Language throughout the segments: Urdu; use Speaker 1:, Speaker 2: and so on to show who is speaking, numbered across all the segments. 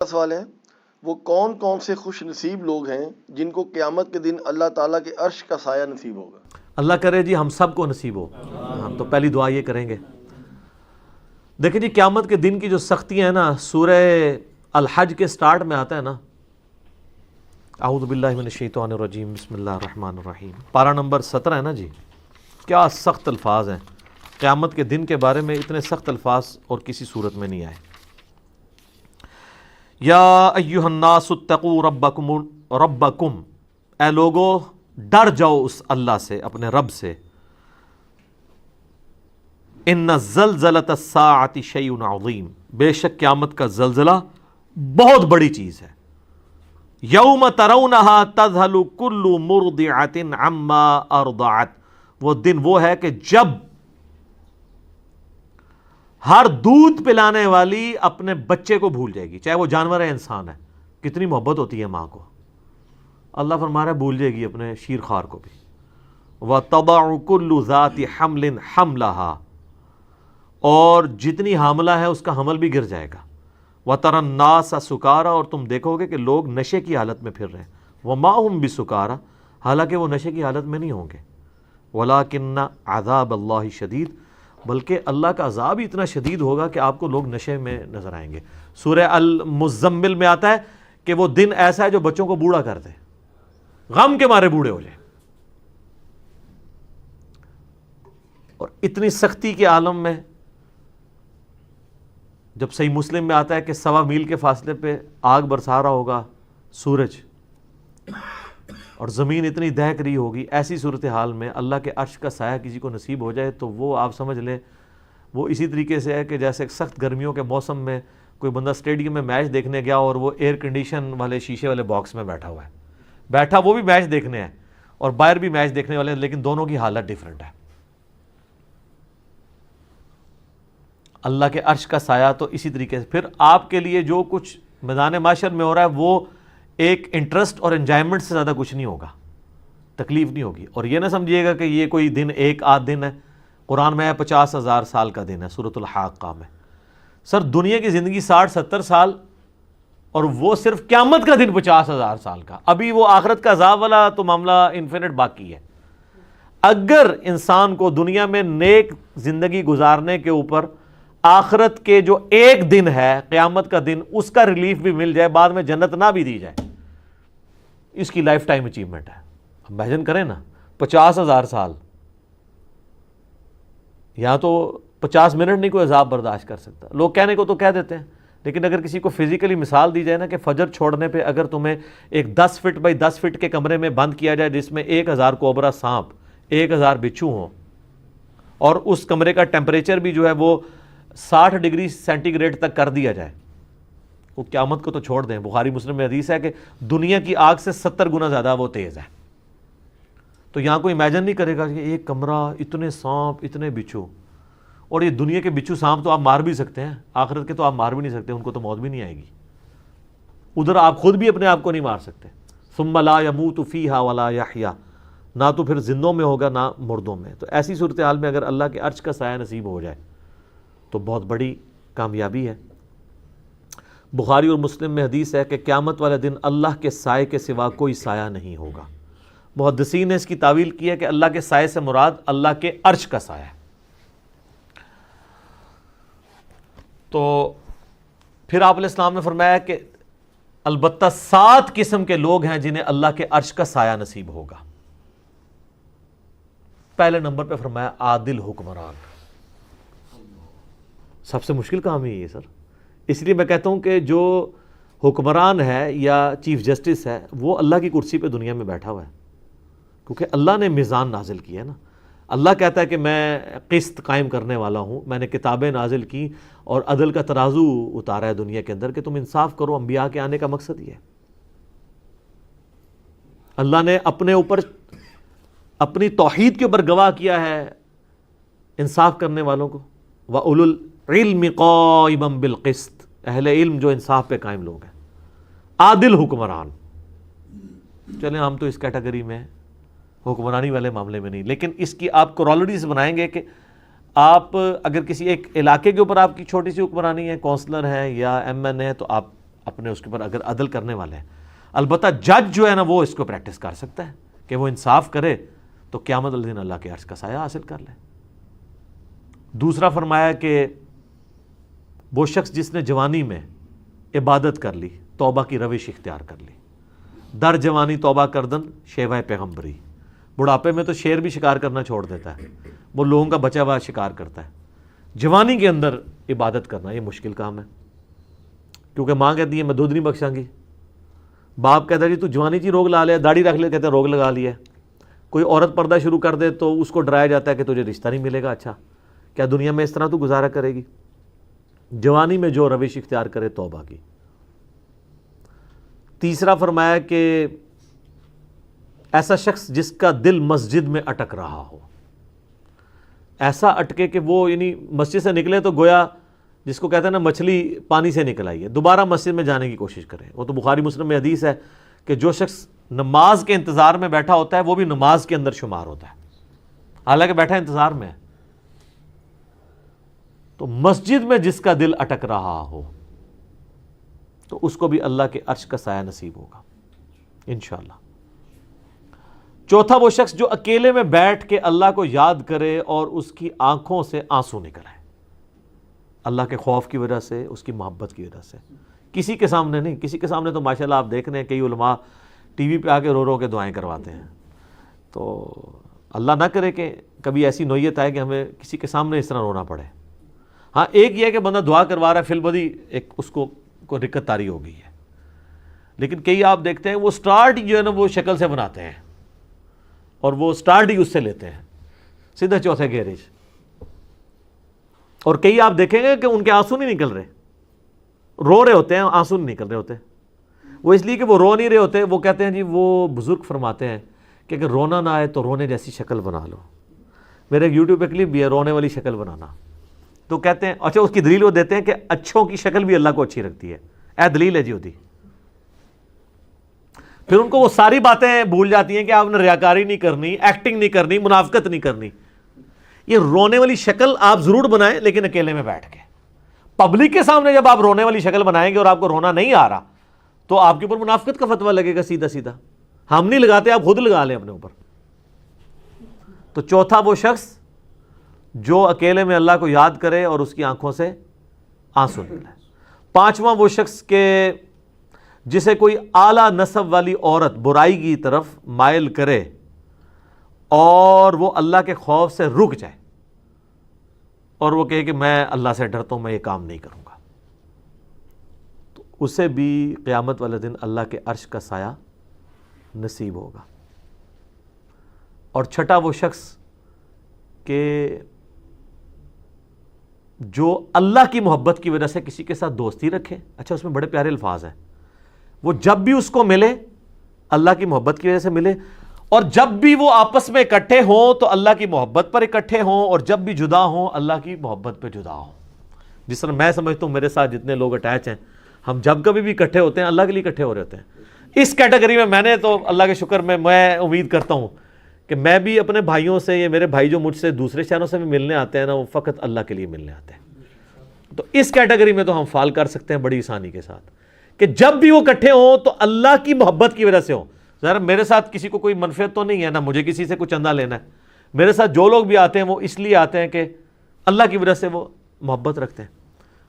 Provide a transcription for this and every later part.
Speaker 1: سوال ہے، وہ کون کون سے خوش نصیب لوگ ہیں جن کو قیامت کے دن اللہ تعالیٰ کے عرش کا سایہ نصیب ہوگا؟
Speaker 2: اللہ کرے جی ہم سب کو نصیب ہو. ہم تو پہلی دعا یہ کریں گے. دیکھیں جی قیامت کے دن کی جو سختیاں ہیں نا، سورہ الحج کے سٹارٹ میں آتا ہے نا، اعوذ باللہ من الشیطان الرجیم بسم اللہ الرحمن الرحیم، پارہ نمبر 17 ہے نا جی. کیا سخت الفاظ ہیں قیامت کے دن کے بارے میں، اتنے سخت الفاظ اور کسی صورت میں نہیں آئے. یا ایہا الناس اتقوا ربکم، اے لوگو ڈر جاؤ اس اللہ سے، اپنے رب سے. ان زلزلۃ الساعۃ شیء عظیم، بے شک قیامت کا زلزلہ بہت بڑی چیز ہے. یوم ترونہا تذہل کل مرضعۃ عما ارضعت، وہ دن وہ ہے کہ جب ہر دودھ پلانے والی اپنے بچے کو بھول جائے گی، چاہے وہ جانور ہے انسان ہے. کتنی محبت ہوتی ہے ماں کو. اللہ فرما رہا ہے بھول جائے گی اپنے شیر خوار کو بھی. وَتَضَعُ كُلُّ ذَاتِ حَمْلٍ حَمْلَهَا، اور جتنی حاملہ ہے اس کا حمل بھی گر جائے گا. وَتَرَى النَّاسَ سُكَارَى، اور تم دیکھو گے کہ لوگ نشے کی حالت میں پھر رہے ہیں. وَمَا هُمْ بِسُكَارَى، حالانکہ وہ نشے کی حالت میں نہیں ہوں گے. وَلَكِنَّ عَذَابَ اللَّهِ شَدِيدٌ، بلکہ اللہ کا عذاب ہی اتنا شدید ہوگا کہ آپ کو لوگ نشے میں نظر آئیں گے. سورہ المزمل میں آتا ہے کہ وہ دن ایسا ہے جو بچوں کو بوڑھا کر دے، غم کے مارے بوڑھے ہو جائیں. اور اتنی سختی کے عالم میں جب صحیح مسلم میں آتا ہے کہ 1.25 میل کے فاصلے پہ آگ برسا رہا ہوگا سورج، اور زمین اتنی دہک رہی ہوگی، ایسی صورتحال میں اللہ کے عرش کا سایہ کسی کو نصیب ہو جائے تو وہ آپ سمجھ لیں وہ اسی طریقے سے ہے کہ جیسے سخت گرمیوں کے موسم میں کوئی بندہ اسٹیڈیم میں میچ دیکھنے گیا اور وہ ایئر کنڈیشن والے شیشے والے باکس میں بیٹھا ہوا ہے. بیٹھا وہ بھی میچ دیکھنے ہے اور باہر بھی میچ دیکھنے والے ہیں، لیکن دونوں کی حالت ڈیفرنٹ ہے. اللہ کے عرش کا سایہ تو اسی طریقے سے پھر آپ کے لیے جو کچھ میدان محشر میں ہو رہا ہے وہ ایک انٹرسٹ اور انجوائمنٹ سے زیادہ کچھ نہیں ہوگا، تکلیف نہیں ہوگی. اور یہ نہ سمجھیے گا کہ یہ کوئی دن ایک آدھ دن ہے. قرآن میں ہے 50,000 سال کا دن ہے سورۃ الحاقہ میں. سر دنیا کی زندگی 60-70 سال، اور وہ صرف قیامت کا دن 50,000 سال کا. ابھی وہ آخرت کا عذاب والا تو معاملہ انفینٹ باقی ہے. اگر انسان کو دنیا میں نیک زندگی گزارنے کے اوپر آخرت کے جو ایک دن ہے قیامت کا دن، اس کا ریلیف بھی مل جائے، بعد میں جنت نہ بھی دی جائے، اس کی لائف ٹائم اچیومنٹ ہے. امیجن کریں نا 50,000 سال، یہاں تو 50 منٹ نہیں کوئی عذاب برداشت کر سکتا. لوگ کہنے کو تو کہہ دیتے ہیں، لیکن اگر کسی کو فزیکلی مثال دی جائے نا کہ فجر چھوڑنے پہ اگر تمہیں ایک 10 فٹ بائی 10 فٹ کے کمرے میں بند کیا جائے جس میں 1000 کوبرا سانپ، 1000 بچھو ہوں، اور اس کمرے کا ٹیمپریچر بھی جو ہے وہ 60 ڈگری سینٹی گریڈ تک کر دیا جائے، وہ قیامت کو تو چھوڑ دیں. بخاری مسلم میں حدیث ہے کہ دنیا کی آگ سے 70 گنا زیادہ وہ تیز ہے. تو یہاں کوئی امیجن نہیں کرے گا کہ ایک کمرہ، اتنے سانپ، اتنے بچھو. اور یہ دنیا کے بچھو سانپ تو آپ مار بھی سکتے ہیں، آخرت کے تو آپ مار بھی نہیں سکتے، ان کو تو موت بھی نہیں آئے گی. ادھر آپ خود بھی اپنے آپ کو نہیں مار سکتے. ثم لا يموت فیہا ولا یحیا، نہ تو پھر زندوں میں ہوگا نہ مردوں میں. تو ایسی صورتحال میں اگر اللہ کے عرش کا سایہ نصیب ہو جائے تو بہت بڑی کامیابی ہے. بخاری اور مسلم میں حدیث ہے کہ قیامت والے دن اللہ کے سائے کے سوا کوئی سایہ نہیں ہوگا. محدثین نے اس کی تعویل کی ہے کہ اللہ کے سائے سے مراد اللہ کے عرش کا سایہ ہے. تو پھر آپ علیہ السلام نے فرمایا کہ البتہ 7 قسم کے لوگ ہیں جنہیں اللہ کے عرش کا سایہ نصیب ہوگا. پہلے نمبر پہ فرمایا عادل حکمران. سب سے مشکل کام ہی ہے سر. اس لیے میں کہتا ہوں کہ جو حکمران ہے یا چیف جسٹس ہے وہ اللہ کی کرسی پہ دنیا میں بیٹھا ہوا ہے، کیونکہ اللہ نے میزان نازل کیا ہے نا. اللہ کہتا ہے کہ میں قسط قائم کرنے والا ہوں، میں نے کتابیں نازل کی اور عدل کا ترازو اتارا ہے دنیا کے اندر کہ تم انصاف کرو. انبیاء کے آنے کا مقصد یہ ہے. اللہ نے اپنے اوپر اپنی توحید کے اوپر گواہ کیا ہے انصاف کرنے والوں کو. وَأُولُو الْعِلْمِ قَائِمًا بِالْقِسْطِ، اہل علم جو انصاف پہ قائم لوگ ہیں. عادل حکمران. چلیں ہم تو اس کیٹیگری میں حکمرانی والے معاملے میں نہیں، لیکن اس کی آپ کورالریز بنائیں گے کہ آپ اگر کسی ایک علاقے کے اوپر آپ کی چھوٹی سی حکمرانی ہے، کونسلر ہیں یا ایم این اے ہے، تو آپ اپنے اس کے اوپر اگر عدل کرنے والے ہیں. البتہ جج جو ہے نا وہ اس کو پریکٹس کر سکتا ہے کہ وہ انصاف کرے تو قیامت والے دن اللہ کے عرش کا سایہ حاصل کر لے. دوسرا فرمایا کہ وہ شخص جس نے جوانی میں عبادت کر لی, توبہ کی روش اختیار کر لی, در جوانی توبہ کردن شیوہ پیغمبری, بڑھاپے میں تو شیر بھی شکار کرنا چھوڑ دیتا ہے, وہ لوگوں کا بچا ہوا شکار کرتا ہے. جوانی کے اندر عبادت کرنا یہ مشکل کام ہے, کیونکہ ماں کہتی ہے میں دودھ نہیں بخشاں گی, باپ کہتا ہے جی تو جوانی جی روگ لا لے, داڑھی رکھ لے, کہتے ہیں روگ لگا لیا ہے. کوئی عورت پردہ شروع کر دے تو اس کو ڈرایا جاتا ہے کہ تجھے رشتہ نہیں ملے گا. اچھا کیا دنیا میں اس طرح تو گزارا کرے گی؟ جوانی میں جو روش اختیار کرے توبہ کی. تیسرا فرمایا کہ ایسا شخص جس کا دل مسجد میں اٹک رہا ہو, ایسا اٹکے کہ وہ یعنی مسجد سے نکلے تو گویا جس کو کہتے ہیں نا مچھلی پانی سے نکل آئی ہے, دوبارہ مسجد میں جانے کی کوشش کرے. وہ تو بخاری مسلم میں حدیث ہے کہ جو شخص نماز کے انتظار میں بیٹھا ہوتا ہے وہ بھی نماز کے اندر شمار ہوتا ہے, حالانکہ بیٹھا انتظار میں ہے. تو مسجد میں جس کا دل اٹک رہا ہو تو اس کو بھی اللہ کے عرش کا سایہ نصیب ہوگا انشاءاللہ. چوتھا وہ شخص جو اکیلے میں بیٹھ کے اللہ کو یاد کرے اور اس کی آنکھوں سے آنسو نکل آئے, اللہ کے خوف کی وجہ سے, اس کی محبت کی وجہ سے. کسی کے سامنے نہیں, کسی کے سامنے تو ماشاءاللہ آپ دیکھ رہے ہیں کئی علماء ٹی وی پہ آ کے رو رو کے دعائیں کرواتے ہیں. تو اللہ نہ کرے کہ کبھی ایسی نوعیت آئے کہ ہمیں کسی کے سامنے اس طرح رونا پڑے. ہاں ایک یہ ہے کہ بندہ دعا کروا رہا ہے, فی البدی ایک اس کو دقت طاری ہو گئی ہے, لیکن کئی آپ دیکھتے ہیں وہ سٹارٹ جو ہے نا وہ شکل سے بناتے ہیں اور وہ سٹارٹ ہی اس سے لیتے ہیں سیدھا چوتھے گیرج. اور کئی آپ دیکھیں گے کہ ان کے آنسو نہیں نکل رہے, رو رہے ہوتے ہیں, آنسو نہیں نکل رہے ہوتے. وہ اس لیے کہ وہ رو نہیں رہے ہوتے. وہ کہتے ہیں جی, وہ بزرگ فرماتے ہیں کہ اگر رونا نہ آئے تو رونے جیسی شکل بنا لو. میرے ایک یوٹیوب پہ کلپ بھی ہے رونے والی شکل بنانا. تو کہتے ہیں اچھا اس کی دلیل وہ دیتے ہیں کہ اچھوں کی شکل بھی اللہ کو اچھی رکھتی ہے. اے دلیل ہے جی ہوتی. پھر ان کو وہ ساری باتیں بھول جاتی ہیں کہ آپ نے ریاکاری نہیں کرنی, ایکٹنگ نہیں کرنی, منافقت نہیں کرنی. یہ رونے والی شکل آپ ضرور بنائیں لیکن اکیلے میں بیٹھ کے. پبلک کے سامنے جب آپ رونے والی شکل بنائیں گے اور آپ کو رونا نہیں آ رہا تو آپ کے اوپر منافقت کا فتویٰ لگے گا سیدھا سیدھا. ہم نہیں لگاتے, آپ خود لگا لیں اپنے اوپر. تو چوتھا وہ شخص جو اکیلے میں اللہ کو یاد کرے اور اس کی آنکھوں سے آنسو نکلے. پانچواں وہ شخص کہ جسے کوئی اعلیٰ نسب والی عورت برائی کی طرف مائل کرے اور وہ اللہ کے خوف سے رک جائے اور وہ کہے کہ میں اللہ سے ڈرتا ہوں, میں یہ کام نہیں کروں گا, تو اسے بھی قیامت والے دن اللہ کے عرش کا سایہ نصیب ہوگا. اور چھٹا وہ شخص کہ جو اللہ کی محبت کی وجہ سے کسی کے ساتھ دوستی رکھے. اچھا اس میں بڑے پیارے الفاظ ہیں. وہ جب بھی اس کو ملے اللہ کی محبت کی وجہ سے ملے, اور جب بھی وہ آپس میں اکٹھے ہوں تو اللہ کی محبت پر اکٹھے ہوں, اور جب بھی جدا ہوں اللہ کی محبت پہ جدا ہوں. جس طرح میں سمجھتا ہوں میرے ساتھ جتنے لوگ اٹیچ ہیں, ہم جب کبھی بھی اکٹھے ہوتے ہیں اللہ کے لیے اکٹھے ہو رہے ہوتے ہیں. اس کیٹیگری میں نے تو اللہ کے شکر میں امید کرتا ہوں کہ میں بھی اپنے بھائیوں سے, یہ میرے بھائی جو مجھ سے دوسرے شہروں سے بھی ملنے آتے ہیں نا, وہ فقط اللہ کے لیے ملنے آتے ہیں. تو اس کیٹیگری میں تو ہم فال کر سکتے ہیں بڑی آسانی کے ساتھ کہ جب بھی وہ اکٹھے ہوں تو اللہ کی محبت کی وجہ سے ہوں. ذرا میرے ساتھ کسی کو کوئی منفعت تو نہیں ہے نا, مجھے کسی سے کچھ چندہ لینا ہے. میرے ساتھ جو لوگ بھی آتے ہیں وہ اس لیے آتے ہیں کہ اللہ کی وجہ سے وہ محبت رکھتے ہیں.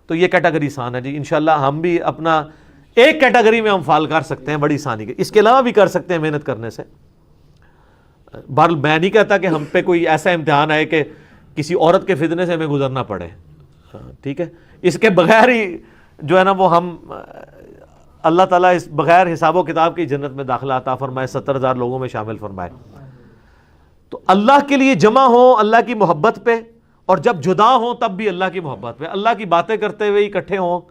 Speaker 2: تو یہ کیٹیگری آسان ہے جی. انشاءاللہ ہم بھی اپنا ایک کیٹیگری میں ہم فال کر سکتے ہیں بڑی آسانی کے. اس کے علاوہ بھی کر سکتے ہیں محنت کرنے سے. بہرحال میں نہیں کہتا کہ ہم پہ کوئی ایسا امتحان آئے کہ کسی عورت کے فتنے سے ہمیں گزرنا پڑے, ٹھیک ہے. اس کے بغیر ہی جو ہے نا وہ ہم اللہ تعالیٰ اس بغیر حساب و کتاب کی جنت میں داخلہ عطا فرمائے, 70,000 لوگوں میں شامل فرمائے. تو اللہ کے لیے جمع ہوں اللہ کی محبت پہ, اور جب جدا ہوں تب بھی اللہ کی محبت پہ. اللہ کی باتیں کرتے ہوئے اکٹھے ہوں,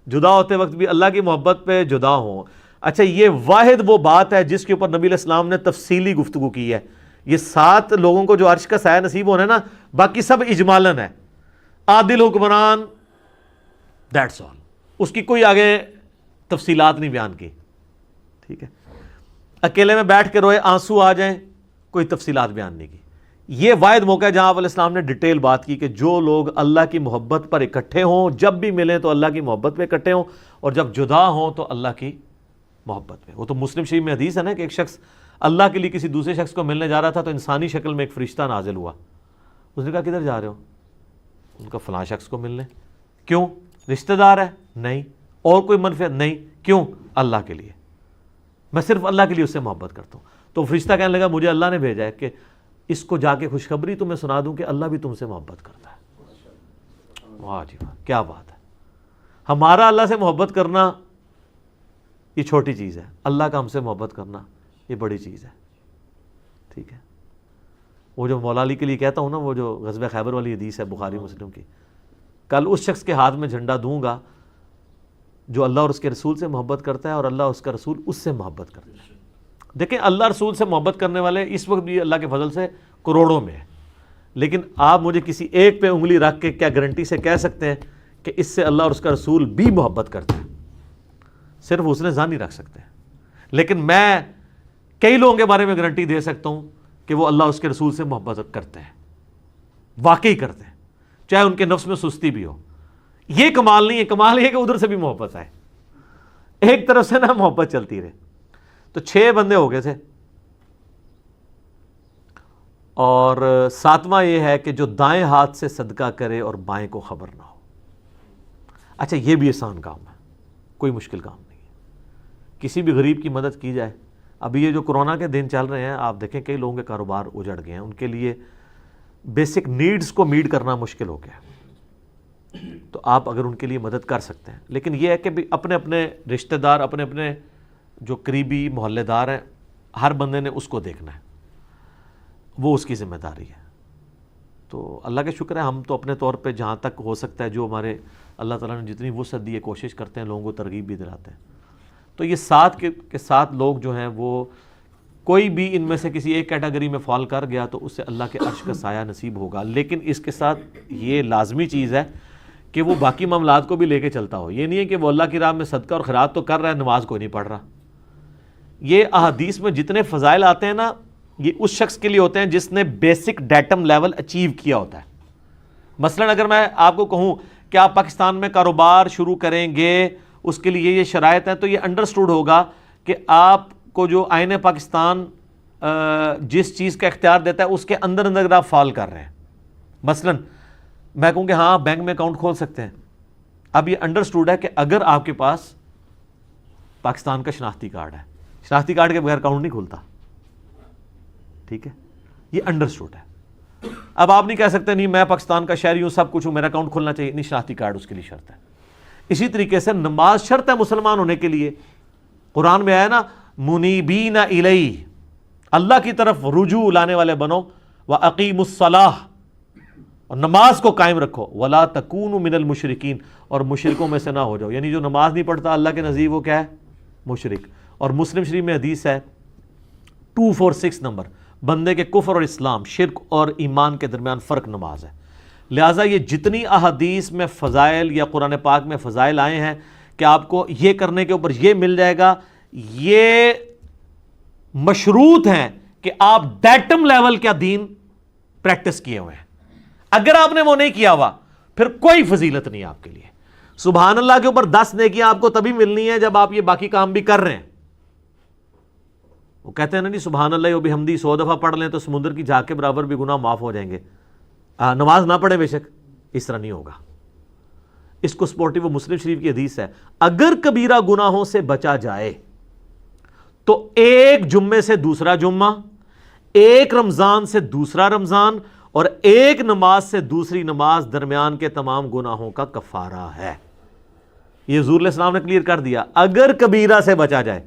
Speaker 2: جدا ہوتے وقت بھی اللہ کی محبت پہ جدا ہوں. اچھا یہ واحد وہ بات ہے جس کے اوپر نبی علیہ السلام نے تفصیلی گفتگو کی ہے. یہ 7 لوگوں کو جو عرش کا سایہ نصیب ہونا ہے نا, باقی سب اجمالاً ہے. عادل حکمران, دیٹس آل. اس کی کوئی آگے تفصیلات نہیں بیان کی, ٹھیک ہے. اکیلے میں بیٹھ کے روئے, آنسو آ جائیں, کوئی تفصیلات بیان نہیں کی. یہ واحد موقع ہے جہاں آپ علیہ السلام نے ڈیٹیل بات کی کہ جو لوگ اللہ کی محبت پر اکٹھے ہوں, جب بھی ملیں تو اللہ کی محبت پہ اکٹھے ہوں, اور جب جدا ہوں تو اللہ کی محبت میں. وہ تو مسلم شریف میں حدیث ہے نا کہ ایک شخص اللہ کے لیے کسی دوسرے شخص کو ملنے جا رہا تھا تو انسانی شکل میں ایک فرشتہ نازل ہوا. اس نے کہا کدھر جا رہے ہو؟ ان کا فلاں شخص کو ملنے. کیوں؟ رشتہ دار ہے؟ نہیں. اور کوئی منفعت؟ نہیں. کیوں؟ اللہ کے لیے، میں صرف اللہ کے لیے اس سے محبت کرتا ہوں. تو فرشتہ کہنے لگا مجھے اللہ نے بھیجا ہے کہ اس کو جا کے خوشخبری تمہیں سنا دوں کہ اللہ بھی تم سے محبت کرتا ہے. واہ جی واہ، کیا بات ہے. ہمارا اللہ سے محبت کرنا یہ چھوٹی چیز ہے، اللہ کا ہم سے محبت کرنا یہ بڑی چیز ہے. ٹھیک ہے. وہ جو مولا علی کے لیے کہتا ہوں نا، وہ جو غزوہ خیبر والی حدیث ہے بخاری مسلم کی، کل اس شخص کے ہاتھ میں جھنڈا دوں گا جو اللہ اور اس کے رسول سے محبت کرتا ہے اور اللہ اس کا رسول اس سے محبت کرتا ہے. دیکھیں اللہ رسول سے محبت کرنے والے اس وقت بھی اللہ کے فضل سے کروڑوں میں ہیں، لیکن آپ مجھے کسی ایک پہ انگلی رکھ کے کیا گارنٹی سے کہہ سکتے ہیں کہ اس سے اللہ اور اس کا رسول بھی محبت کرتا ہے؟ صرف اس نے ظاہر رکھ سکتے ہیں. لیکن میں کئی لوگوں کے بارے میں گارنٹی دے سکتا ہوں کہ وہ اللہ اس کے رسول سے محبت کرتے ہیں، واقعی کرتے ہیں، چاہے ان کے نفس میں سستی بھی ہو. یہ کمال نہیں ہے، کمال یہ کہ ادھر سے بھی محبت آئے، ایک طرف سے نہ محبت چلتی رہے. تو 6 بندے ہو گئے تھے، اور 7واں یہ ہے کہ جو دائیں ہاتھ سے صدقہ کرے اور بائیں کو خبر نہ ہو. اچھا یہ بھی آسان کام ہے، کوئی مشکل کام نہیں ہے. کسی بھی غریب کی مدد کی جائے. ابھی یہ جو کرونا کے دن چل رہے ہیں، آپ دیکھیں کئی لوگوں کے کاروبار اجڑ گئے ہیں، ان کے لیے بیسک نیڈز کو میٹ کرنا مشکل ہو گیا. تو آپ اگر ان کے لیے مدد کر سکتے ہیں، لیکن یہ ہے کہ اپنے اپنے رشتہ دار، اپنے اپنے جو قریبی محلے دار ہیں، ہر بندے نے اس کو دیکھنا ہے، وہ اس کی ذمہ داری ہے. تو اللہ کا شکر ہے ہم تو اپنے طور پہ جہاں تک ہو سکتا ہے، جو ہمارے اللہ تعالیٰ نے جتنی وسعت دی ہے، کوشش کرتے ہیں، لوگوں کو ترغیب بھی دلاتے ہیں. تو یہ 7 کے 7 لوگ جو ہیں، وہ کوئی بھی ان میں سے کسی ایک کیٹیگری میں فال کر گیا تو اس سے اللہ کے عرش کا سایہ نصیب ہوگا. لیکن اس کے ساتھ یہ لازمی چیز ہے کہ وہ باقی معاملات کو بھی لے کے چلتا ہو. یہ نہیں ہے کہ وہ اللہ کی راہ میں صدقہ اور خیرات تو کر رہا ہے، نماز کوئی نہیں پڑھ رہا. یہ احادیث میں جتنے فضائل آتے ہیں نا، یہ اس شخص کے لیے ہوتے ہیں جس نے بیسک ڈیٹم لیول اچیو کیا ہوتا ہے. مثلا اگر میں آپ کو کہوں کہ آپ پاکستان میں کاروبار شروع کریں گے، اس کے لیے یہ شرائط ہیں، تو یہ انڈرسٹوڈ ہوگا کہ آپ کو جو آئین پاکستان جس چیز کا اختیار دیتا ہے اس کے اندر اندر آپ فال کر رہے ہیں. مثلا میں کہوں کہ ہاں بینک میں اکاؤنٹ کھول سکتے ہیں. اب یہ انڈرسٹوڈ ہے کہ اگر آپ کے پاس پاکستان کا شناختی کارڈ ہے، شناختی کارڈ کے بغیر اکاؤنٹ نہیں کھلتا. ٹھیک ہے، یہ انڈرسٹوڈ ہے. اب آپ نہیں کہہ سکتے نہیں میں پاکستان کا شہری ہوں، سب کچھ ہوں، میرا اکاؤنٹ کھلنا چاہیے. نہیں، شناختی کارڈ اس کے لیے شرط ہے. اسی طریقے سے نماز شرط ہے مسلمان ہونے کے لیے. قرآن میں آیا نا، منیبین الیہ، اللہ کی طرف رجوع لانے والے بنو، وَأَقِیمُوا الصَّلَاةَ، اور نماز کو قائم رکھو، وَلَا تَکُونُوا مِنَ الْمُشْرِکِینَ، اور مشرکوں میں سے نہ ہو جاؤ. یعنی جو نماز نہیں پڑھتا اللہ کے نزدیک وہ کیا ہے؟ مشرک. اور مسلم شریف میں حدیث ہے 246 نمبر، بندے کے کفر اور اسلام، شرک اور ایمان کے درمیان فرق نماز ہے. لہٰذا یہ جتنی احادیث میں فضائل یا قرآن پاک میں فضائل آئے ہیں کہ آپ کو یہ کرنے کے اوپر یہ مل جائے گا، یہ مشروط ہیں کہ آپ ڈیٹم لیول کا دین پریکٹس کیے ہوئے ہیں. اگر آپ نے وہ نہیں کیا ہوا پھر کوئی فضیلت نہیں آپ کے لیے. سبحان اللہ کے اوپر 10 نیکیاں آپ کو تبھی ملنی ہے جب آپ یہ باقی کام بھی کر رہے ہیں. وہ کہتے ہیں نا، نہیں سبحان اللہ و بحمدی 100 دفعہ پڑھ لیں تو سمندر کی جھاگ کے برابر بھی گناہ معاف ہو جائیں گے. نماز نہ پڑھے بے شک، اس طرح نہیں ہوگا. اس کو سپورٹیو مسلم شریف کی حدیث ہے، اگر کبیرہ گناہوں سے بچا جائے تو ایک جمعے سے دوسرا جمعہ، ایک رمضان سے دوسرا رمضان، اور ایک نماز سے دوسری نماز درمیان کے تمام گناہوں کا کفارہ ہے. یہ حضور علیہ السلام نے کلیئر کر دیا، اگر کبیرہ سے بچا جائے.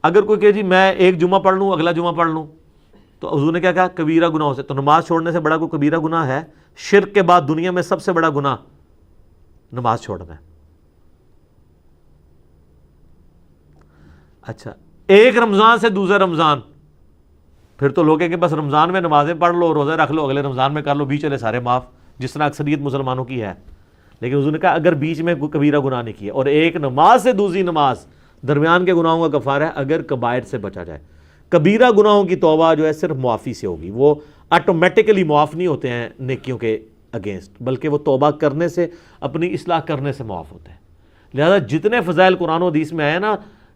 Speaker 2: اگر کوئی کہ جی میں ایک جمعہ پڑھ لوں اگلا جمعہ پڑھ لوں، تو حضور نے کیا کہا؟ کبیرہ گناہوں سے. تو نماز چھوڑنے سے بڑا کوئی کبیرہ گناہ ہے؟ شرک کے بعد دنیا میں سب سے بڑا گناہ نماز چھوڑنا ہے. اچھا، ایک رمضان سے دوسرا رمضان، پھر تو لوگ کہیں کہ بس رمضان میں نمازیں پڑھ لو، روزے رکھ لو، اگلے رمضان میں کر لو، بیچ چلے سارے معاف، جس طرح اکثریت مسلمانوں کی ہے. لیکن حضور نے کہا اگر بیچ میں کوئی کبیرہ گناہ نہیں کیا، اور ایک نماز سے دوسری نماز درمیان کے گناہوں کا کفارہ ہے اگر کبائر سے بچا جائے. کبیرہ گناہوں کی توبہ جو ہے صرف معافی سے ہوگی، وہ آٹومیٹیکلی معاف نہیں ہوتے ہیں نیکیوں کے اگینسٹ، بلکہ وہ توبہ کرنے سے، اپنی اصلاح کرنے سے معاف ہوتے ہیں. لہذا جتنے فضائل قرآن و حدیث میں آئے نا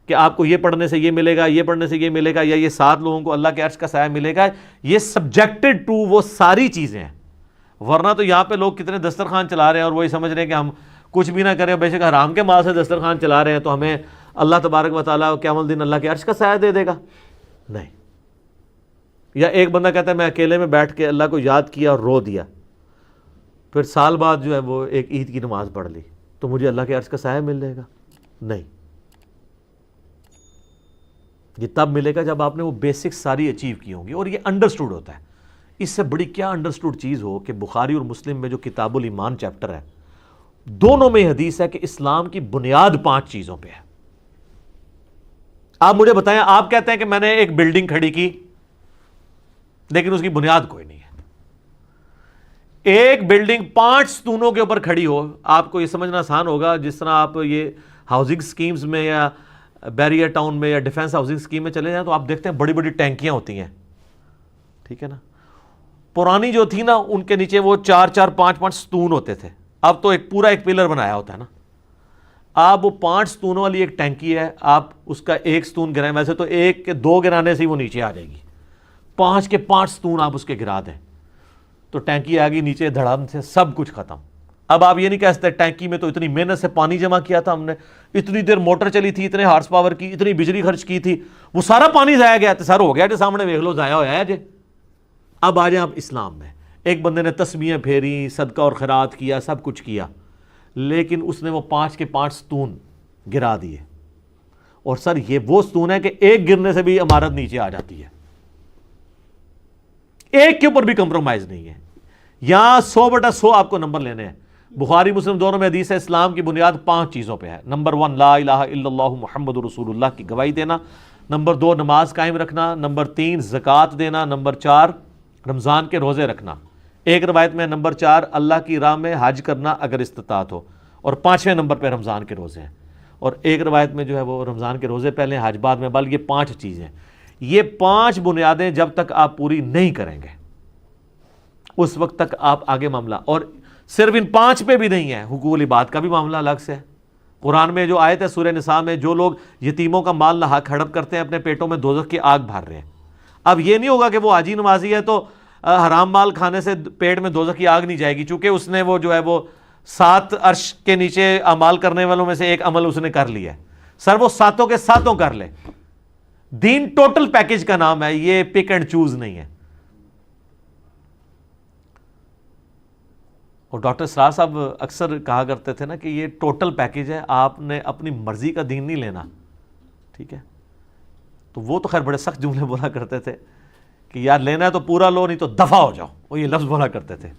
Speaker 2: کہ آپ کو یہ پڑھنے سے یہ ملے گا، یہ پڑھنے سے یہ ملے گا، یا یہ 7 لوگوں کو اللہ کے عرش کا سایہ ملے گا، یہ سبجیکٹڈ ٹو وہ ساری چیزیں ہیں. ورنہ تو یہاں پہ لوگ کتنے دسترخوان چلا رہے ہیں اور وہی سمجھ رہے ہیں کہ ہم کچھ بھی نہ کریں، بے شک حرام کے مال سے دسترخوان چلا رہے ہیں تو ہمیں اللہ تبارک و تعالیٰ قیامت الدین اللہ کے عرش کا سایہ دے دے گا. نہیں. یا ایک بندہ کہتا ہے میں اکیلے میں بیٹھ کے اللہ کو یاد کیا اور رو دیا، پھر سال بعد جو ہے وہ ایک عید کی نماز پڑھ لی تو مجھے اللہ کے عرش کا سایہ مل جائے گا. نہیں، یہ تب ملے گا جب آپ نے وہ بیسک ساری اچیو کی ہوں گی اور یہ انڈرسٹوڈ ہوتا ہے. اس سے بڑی کیا انڈرسٹوڈ چیز ہو کہ بخاری اور مسلم میں جو کتاب الایمان چیپٹر ہے دونوں میں حدیث ہے کہ اسلام کی بنیاد 5 چیزوں پہ ہے. آپ مجھے بتائیں، آپ کہتے ہیں کہ میں نے ایک بلڈنگ کھڑی کی لیکن اس کی بنیاد کوئی نہیں ہے. ایک بلڈنگ 5 ستونوں کے اوپر کھڑی ہو، آپ کو یہ سمجھنا آسان ہوگا جس طرح آپ یہ ہاؤسنگ سکیمز میں یا بیریئر ٹاؤن میں یا ڈیفنس ہاؤسنگ سکیم میں چلے جائیں تو آپ دیکھتے ہیں بڑی بڑی ٹینکیاں ہوتی ہیں، ٹھیک ہے نا. پرانی جو تھی نا ان کے نیچے وہ 4 5 ستون ہوتے تھے، اب تو ایک پورا ایک پلر بنایا ہوتا ہے نا. آپ وہ 5 ستونوں والی ایک ٹینکی ہے، آپ اس کا ایک ستون گرائیں، ویسے تو 1 کے 2 گرانے سے ہی وہ نیچے آ جائے گی. 5 کے 5 ستون آپ اس کے گرا دیں تو ٹینکی آ گئی نیچے، دھڑام سے سب کچھ ختم. اب آپ یہ نہیں کہہ سکتے ٹینکی میں تو اتنی محنت سے پانی جمع کیا تھا ہم نے، اتنی دیر موٹر چلی تھی، اتنے ہارس پاور کی، اتنی بجلی خرچ کی تھی، وہ سارا پانی ضائع گیا تھا، سر ہو گیا جو سامنے دیکھ لو ضائع ہوا ہے جی. اب آ جائیں آپ اسلام میں، ایک بندے نے تسبیحیں پھیری، صدقہ اور خیرات کیا، سب کچھ کیا، لیکن اس نے وہ 5 کے 5 ستون گرا دیے. اور سر یہ وہ ستون ہے کہ ایک گرنے سے بھی عمارت نیچے آ جاتی ہے، ایک کے اوپر بھی کمپرومائز نہیں ہے. یہاں 100/100 آپ کو نمبر لینے ہیں. بخاری مسلم دونوں میں حدیث ہے اسلام کی بنیاد 5 چیزوں پہ ہے. نمبر 1 لا الہ الا اللہ محمد رسول اللہ کی گواہی دینا. نمبر 2 نماز قائم رکھنا. نمبر 3 زکوٰۃ دینا. نمبر 4 رمضان کے روزے رکھنا. ایک روایت میں نمبر 4 اللہ کی راہ میں حج کرنا اگر استطاعت ہو، اور 5ویں نمبر پہ رمضان کے روزے ہیں. اور ایک روایت میں جو ہے وہ رمضان کے روزے پہلے حج بعد میں، بل یہ 5 چیزیں. یہ 5 بنیادیں جب تک آپ پوری نہیں کریں گے اس وقت تک آپ آگے معاملہ. اور صرف ان 5 پہ بھی نہیں ہے، حقوق العباد کا بھی معاملہ الگ سے ہے. قرآن میں جو آیت ہے سورہ نساء میں، جو لوگ یتیموں کا مال ناحق ہڑپ کرتے ہیں اپنے پیٹوں میں دوزخ کی آگ بھر رہے ہیں. اب یہ نہیں ہوگا کہ وہ حاجی نمازی ہے تو حرام مال کھانے سے پیٹ میں دوزخ کی آگ نہیں جائے گی، چونکہ اس نے وہ جو ہے وہ 7 عرش کے نیچے اعمال کرنے والوں میں سے ایک عمل اس نے کر لیا ہے. سر وہ 7 کے 7 کر لے. دین ٹوٹل پیکج کا نام ہے، یہ پک اینڈ چوز نہیں ہے. اور ڈاکٹر اسرار صاحب اکثر کہا کرتے تھے نا کہ یہ ٹوٹل پیکج ہے، آپ نے اپنی مرضی کا دین نہیں لینا، ٹھیک ہے. تو وہ تو خیر بڑے سخت جملے بولا کرتے تھے کہ یار لینا ہے تو پورا لو، نہیں تو دفع ہو جاؤ. وہ یہ لفظ بولا کرتے تھے.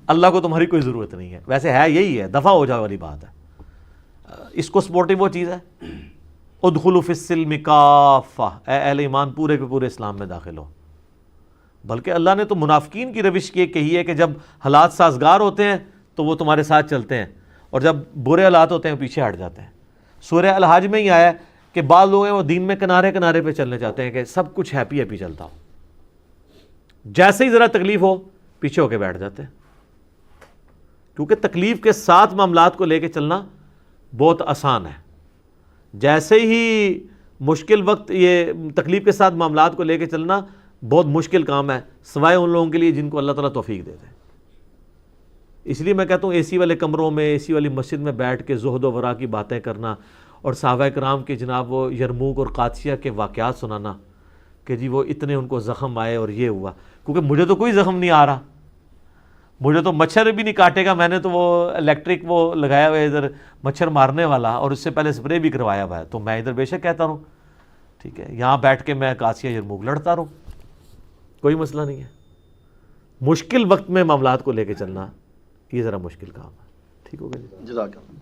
Speaker 2: اللہ کو تمہاری کوئی ضرورت نہیں ہے. ویسے ہے یہی ہے، دفع ہو جاؤ والی بات ہے. اس کو سپورٹنگ وہ چیز ہے ادخلوا فی السلم کافہ، اے اہل ایمان پورے کے پورے اسلام میں داخل ہو. بلکہ اللہ نے تو منافقین کی روش یہ کہی ہے کہ جب حالات سازگار ہوتے ہیں تو وہ تمہارے ساتھ چلتے ہیں، اور جب برے حالات ہوتے ہیں پیچھے ہٹ جاتے ہیں. سورہ الحج میں ہی آیا ہے کہ بعض لوگ ہیں وہ دین میں کنارے کنارے پہ چلنے چاہتے ہیں کہ سب کچھ ہیپی ہیپی چلتا ہو، جیسے ہی ذرا تکلیف ہو پیچھے ہو کے بیٹھ جاتے ہیں. کیونکہ تکلیف کے ساتھ معاملات کو لے کے چلنا بہت آسان ہے. جیسے ہی مشکل وقت، یہ تکلیف کے ساتھ معاملات کو لے کے چلنا بہت مشکل کام ہے، سوائے ان لوگوں کے لیے جن کو اللہ تعالیٰ توفیق دیتے ہیں. اس لیے میں کہتا ہوں اے سی والے کمروں میں، اے سی والی مسجد میں بیٹھ کے زہد و ورا کی باتیں کرنا اور صحابہ کرام کے جناب وہ یرموک اور قادسیہ کے واقعات سنانا کہ جی وہ اتنے ان کو زخم آئے اور یہ ہوا، کیونکہ مجھے تو کوئی زخم نہیں آ رہا، مجھے تو مچھر بھی نہیں کاٹے گا. میں نے تو وہ الیکٹرک وہ لگایا ہوا ہے ادھر مچھر مارنے والا، اور اس سے پہلے اسپرے بھی کروایا ہوا ہے، تو میں ادھر بے شک کہتا رہوں، ٹھیک ہے، یہاں بیٹھ کے میں قادسیہ یرموک لڑتا رہوں، کوئی مسئلہ نہیں ہے. مشکل وقت میں معاملات کو لے کے چلنا یہ ذرا مشکل کام ہے. ٹھیک ہوگا جی،
Speaker 1: جزاک اللہ.